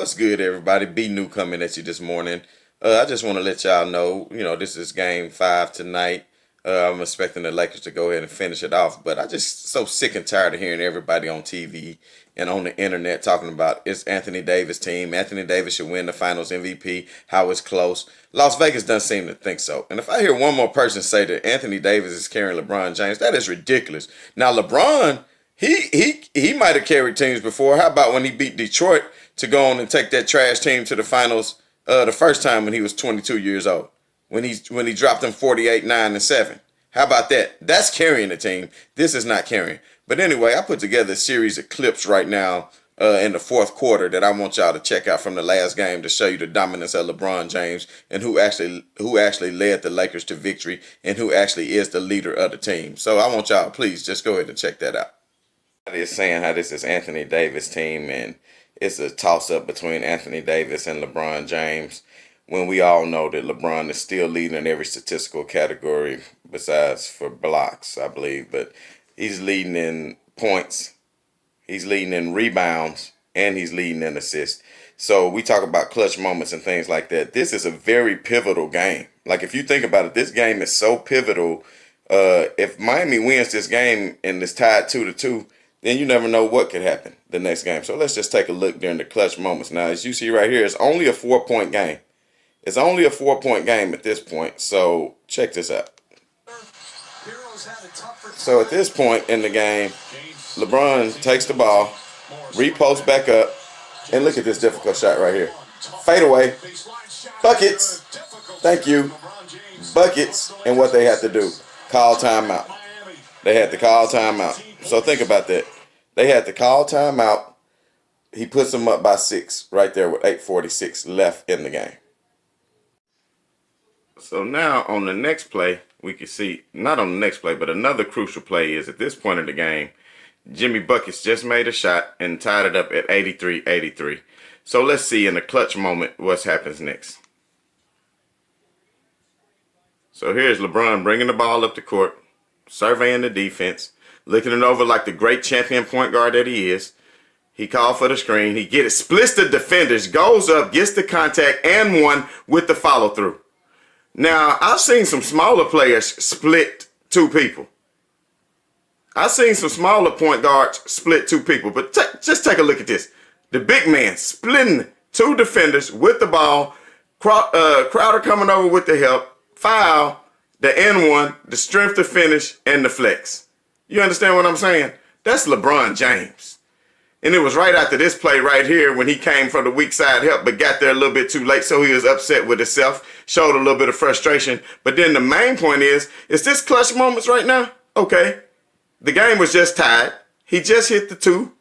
What's good, everybody? Be New coming at you this morning. I just want to let y'all know, this is game 5 tonight. I'm expecting the Lakers to go ahead and finish it off, but I just so sick and tired of hearing everybody on TV and on the internet talking about it's Anthony Davis' team. Anthony Davis should win the Finals MVP. How it's close. Las Vegas doesn't seem to think so. And if I hear one more person say that Anthony Davis is carrying LeBron James, that is ridiculous. Now LeBron, he might have carried teams before. How about when he beat Detroit to go on and take that trash team to the finals the first time when he was 22 years old, when he dropped them 48, 9, and 7. How about that? That's carrying the team. This is not carrying. But anyway, I put together a series of clips right now in the fourth quarter that I want y'all to check out from the last game to show you the dominance of LeBron James and who actually led the Lakers to victory and who actually is the leader of the team. So I want y'all, please, just go ahead and check that out. Is saying how this is Anthony Davis' team and it's a toss-up between Anthony Davis and LeBron James, when we all know that LeBron is still leading in every statistical category besides for blocks, I believe. But he's leading in points, he's leading in rebounds, and he's leading in assists. So we talk about clutch moments and things like that. This is a very pivotal game. Like, if you think about it, this game is so pivotal. If Miami wins this game and it's tied 2-2, then you never know what could happen the next game. So let's just take a look during the clutch moments. Now, as you see right here, it's only a 4-point game. It's only a 4-point game at this point. So check this out. So at this point in the game, LeBron takes the ball, reposts back up, and look at this difficult shot right here. Fade away. Buckets. Thank you. Buckets. And what they had to do, call timeout. They had to call timeout. So think about that. They had to call timeout. He puts them up by 6 right there with 8:46 left in the game. So now on the next play, we can see, not on the next play, but another crucial play is at this point in the game, Jimmy Buckets just made a shot and tied it up at 83-83. So let's see in the clutch moment what happens next. So here's LeBron bringing the ball up the court, surveying the defense, looking it over like the great champion point guard that he is. He called for the screen. He gets it, splits the defenders, goes up, gets the contact, and one with the follow-through. Now, I've seen some smaller players split 2 people. I've seen some smaller point guards split 2 people. But just take a look at this. The big man splitting 2 defenders with the ball. Crowder coming over with the help. Foul, the N1, the strength to finish, and the flex. You understand what I'm saying? That's LeBron James. And it was right after this play right here when he came from the weak side help but got there a little bit too late, so he was upset with himself, showed a little bit of frustration. But then the main point is this clutch moments right now? Okay. The game was just tied. He just hit the 2.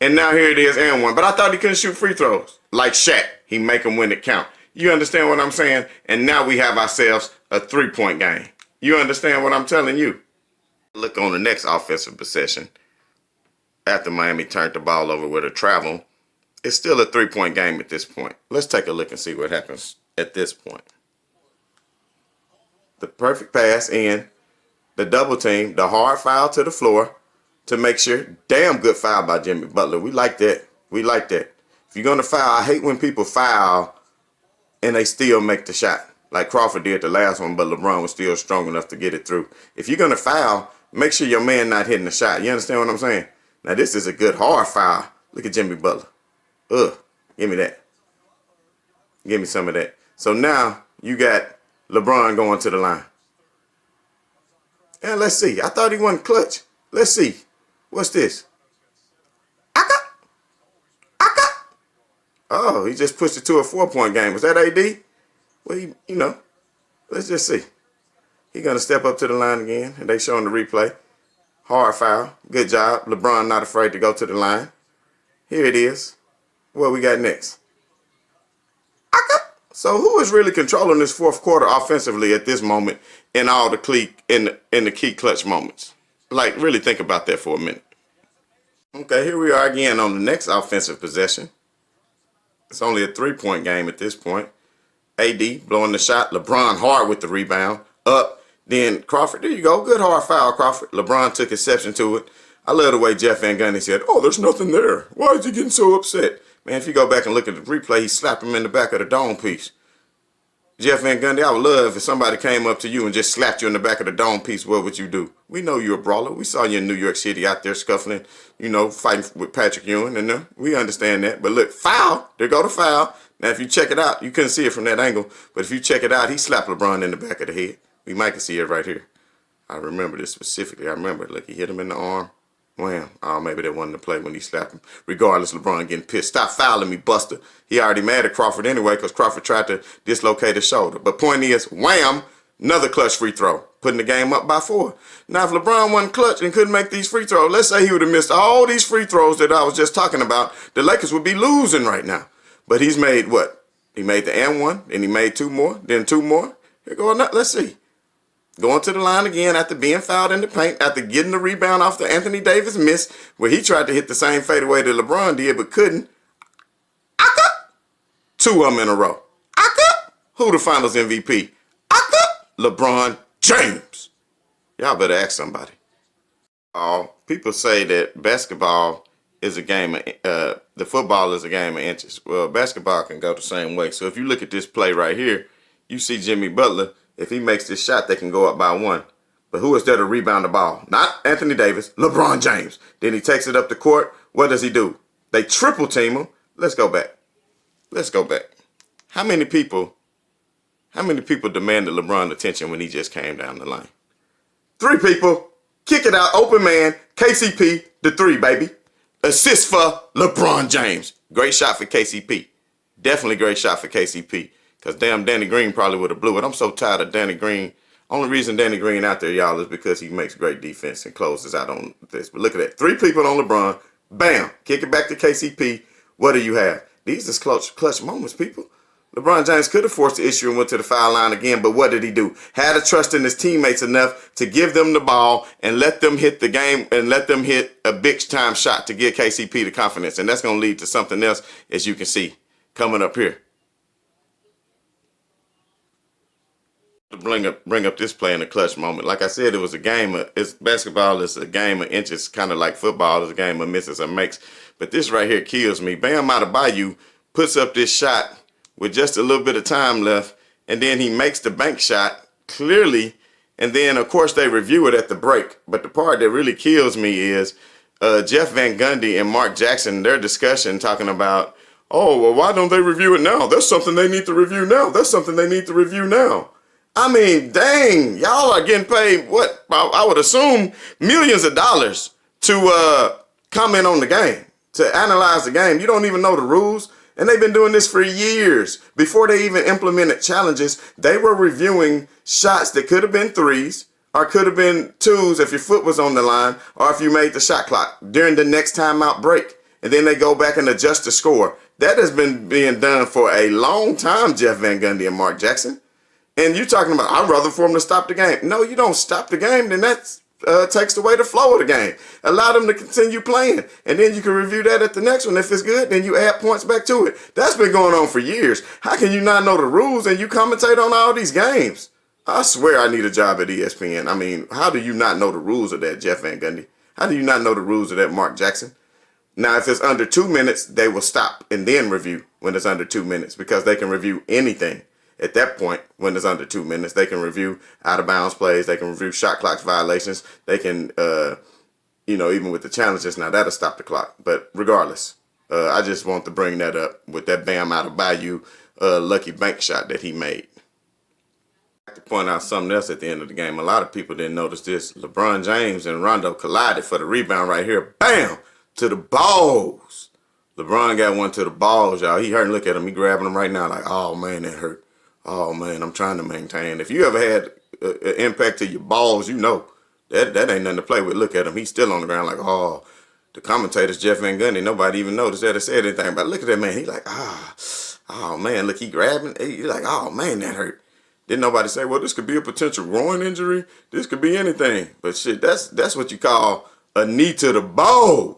And now here it is and 1. But I thought he couldn't shoot free throws. Like Shaq, he make them when it count. You understand what I'm saying? And now we have ourselves a 3-point game. You understand what I'm telling you? Look on the next offensive possession. After Miami turned the ball over with a travel, it's still a 3-point game at this point. Let's take a look and see what happens at this point. The perfect pass in, the double team, the hard foul to the floor to make sure. Damn good foul by Jimmy Butler. We like that. We like that. If you're going to foul, I hate when people foul and they still make the shot. Like Crawford did the last one, but LeBron was still strong enough to get it through. If you're going to foul, make sure your man not hitting the shot. You understand what I'm saying? Now, this is a good hard foul. Look at Jimmy Butler. Give me that. Give me some of that. So now you got LeBron going to the line. And let's see. I thought he wasn't clutch. Let's see. What's this? Oh, he just pushed it to a 4-point game. Was that AD? Well, let's just see. He's going to step up to the line again, and they showing the replay. Hard foul. Good job. LeBron not afraid to go to the line. Here it is. What we got next? So who is really controlling this fourth quarter offensively at this moment in all the key clutch moments? Like, really think about that for a minute. Okay, here we are again on the next offensive possession. It's only a 3-point game at this point. AD blowing the shot. LeBron hard with the rebound. Up. Then Crawford, there you go. Good hard foul, Crawford. LeBron took exception to it. I love the way Jeff Van Gundy said, oh, there's nothing there. Why is he getting so upset? Man, if you go back and look at the replay, he slapped him in the back of the dome piece. Jeff Van Gundy, I would love if somebody came up to you and just slapped you in the back of the dome piece. What would you do? We know you're a brawler. We saw you in New York City out there scuffling, fighting with Patrick Ewing. And we understand that. But look, foul. There go the foul. Now, if you check it out, you couldn't see it from that angle. But if you check it out, he slapped LeBron in the back of the head. We might can see it right here. I remember this specifically. I remember it. Look, he hit him in the arm. Wham. Oh, maybe they wanted to play when he slapped him. Regardless, LeBron getting pissed. Stop fouling me, Buster. He already mad at Crawford anyway because Crawford tried to dislocate his shoulder. But point is, wham, another clutch free throw, putting the game up by 4. Now, if LeBron wasn't clutch and couldn't make these free throws, let's say he would have missed all these free throws that I was just talking about, the Lakers would be losing right now. But he's made what? He made the and one, then he made 2 more, then 2 more. Here go another. Let's see. Going to the line again after being fouled in the paint, after getting the rebound off the Anthony Davis miss, where he tried to hit the same fadeaway that LeBron did but couldn't. 2 of them in a row. Who the finals MVP? LeBron James. Y'all better ask somebody. People say that basketball is a game of, the football is a game of inches. Well, basketball can go the same way. So if you look at this play right here, you see Jimmy Butler. If he makes this shot, they can go up by 1. But who is there to rebound the ball? Not Anthony Davis, LeBron James. Then he takes it up the court. What does he do? They triple team him. Let's go back. How many people demanded LeBron attention when he just came down the line? 3 people. Kick it out. Open man. KCP, the 3, baby. Assist for LeBron James. Great shot for KCP. Definitely great shot for KCP. Because damn, Danny Green probably would have blew it. I'm so tired of Danny Green. Only reason Danny Green out there, y'all, is because he makes great defense and closes out on this. But look at that. 3 people on LeBron. Bam. Kick it back to KCP. What do you have? These is clutch moments, people. LeBron James could have forced the issue and went to the foul line again, but what did he do? Had to trust in his teammates enough to give them the ball and let them hit the game and let them hit a big-time shot to give KCP the confidence. And that's going to lead to something else, as you can see, coming up here. To bring up this play in a clutch moment. Like I said, it was a game of, basketball is a game of inches, kind of like football is a game of misses and makes. But this right here kills me. Bam Adebayo puts up this shot with just a little bit of time left, and then he makes the bank shot clearly, and then of course they review it at the break. But the part that really kills me is Jeff Van Gundy and Mark Jackson, their discussion talking about, oh, well, why don't they review it now? That's something they need to review now. That's something they need to review now. I mean, dang, y'all are getting paid, what, I would assume millions of dollars to comment on the game, to analyze the game. You don't even know the rules. And they've been doing this for years. Before they even implemented challenges, they were reviewing shots that could have been 3s or could have been 2s if your foot was on the line or if you made the shot clock during the next timeout break. And then they go back and adjust the score. That has been being done for a long time, Jeff Van Gundy and Mark Jackson. And you're talking about, I'd rather for them to stop the game. No, you don't stop the game, then that takes away the flow of the game. Allow them to continue playing. And then you can review that at the next one. If it's good, then you add points back to it. That's been going on for years. How can you not know the rules and you commentate on all these games? I swear I need a job at ESPN. I mean, how do you not know the rules of that, Jeff Van Gundy? How do you not know the rules of that, Mark Jackson? Now, if it's under 2 minutes, they will stop and then review when it's under 2 minutes because they can review anything. At that point, when it's under 2 minutes, they can review out-of-bounds plays. They can review shot clock violations. They can, even with the challenges, now that'll stop the clock. But regardless, I just want to bring that up with that Bam Adebayo lucky bank shot that he made. I have to point out something else at the end of the game. A lot of people didn't notice this. LeBron James and Rondo collided for the rebound right here. Bam! To the balls. LeBron got one to the balls, y'all. He hurt. Look at him. He grabbing him right now like, oh, man, that hurt. Oh, man, I'm trying to maintain. If you ever had an impact to your balls, you know that ain't nothing to play with. Look at him. He's still on the ground like, oh, the commentators, Jeff Van Gundy, nobody even noticed that or said anything about it. Look at that man. He like, oh, man, look, he grabbing. He's like, oh, man, that hurt. Didn't nobody say, well, this could be a potential groin injury. This could be anything. But shit, that's what you call a knee to the balls.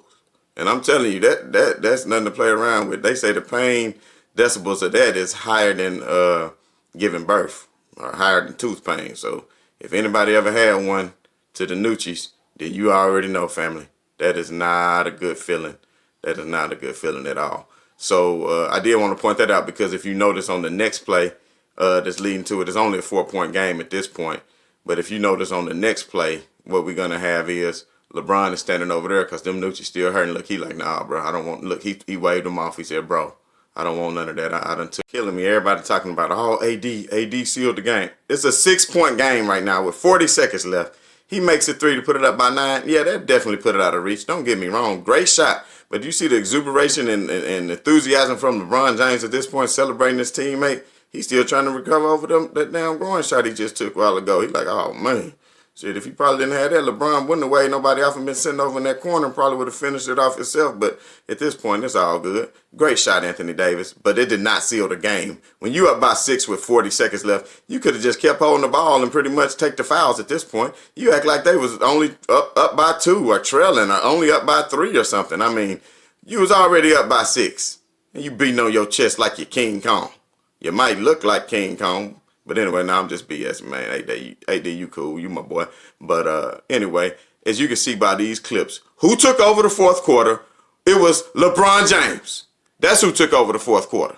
And I'm telling you, that's nothing to play around with. They say the pain decibels of that is higher than giving birth or higher than tooth pain. So if anybody ever had one to the noochies, then you already know, family. That is not a good feeling. That is not a good feeling at all. So I did want to point that out because if you notice on the next play that's leading to it, it's only a 4-point game at this point. But if you notice on the next play, what we're going to have is LeBron is standing over there because them Nucci still hurting. Look, he like, nah, bro, I don't want, look, he waved him off. He said, bro, I don't want none of that. I done took killing me. Everybody talking about, oh, AD sealed the game. It's a 6-point game right now with 40 seconds left. He makes it 3 to put it up by 9. Yeah, that definitely put it out of reach. Don't get me wrong. Great shot. But you see the exuberation and enthusiasm from LeBron James at this point celebrating his teammate. He's still trying to recover over that damn groin shot he just took a while ago. He's like, oh, man. Shit, if he probably didn't have that, LeBron wouldn't have waited nobody off and been sitting over in that corner and probably would have finished it off himself. But at this point, it's all good. Great shot, Anthony Davis. But it did not seal the game. When you up by 6 with 40 seconds left, you could have just kept holding the ball and pretty much take the fouls at this point. You act like they was only up by 2 or trailing or only up by 3 or something. I mean, you was already up by 6. And you beating on your chest like you're King Kong. You might look like King Kong. But anyway, now I'm just BS, man. AD, you cool. You my boy. But anyway, as you can see by these clips, who took over the fourth quarter? It was LeBron James. That's who took over the fourth quarter.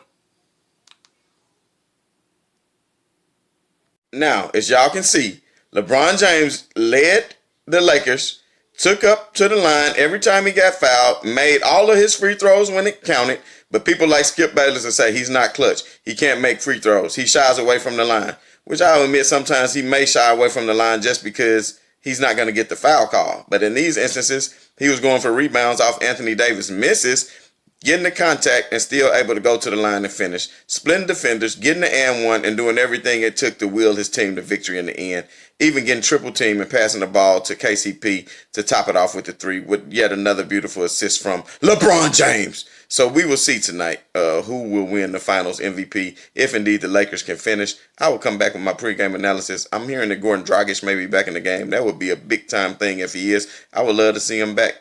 Now, as y'all can see, LeBron James led the Lakers, took up to the line every time he got fouled, made all of his free throws when it counted. But people like Skip Bayless will say he's not clutch. He can't make free throws. He shies away from the line, which I'll admit sometimes he may shy away from the line just because he's not going to get the foul call. But in these instances, he was going for rebounds off Anthony Davis misses, getting the contact and still able to go to the line and finish, splitting defenders, getting the and one, and doing everything it took to will his team to victory in the end. Even getting triple team and passing the ball to KCP to top it off with the 3 with yet another beautiful assist from LeBron James. So we will see tonight who will win the finals MVP if indeed the Lakers can finish. I will come back with my pregame analysis. I'm hearing that Gordon Dragic may be back in the game. That would be a big time thing if he is. I would love to see him back.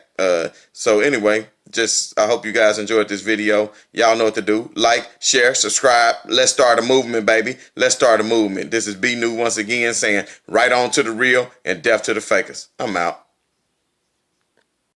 So anyway, I hope you guys enjoyed this video. Y'all know what to do. Like, share, subscribe. Let's start a movement, baby. Let's start a movement. This is B New once again saying right on to the real and death to the fakers. I'm out.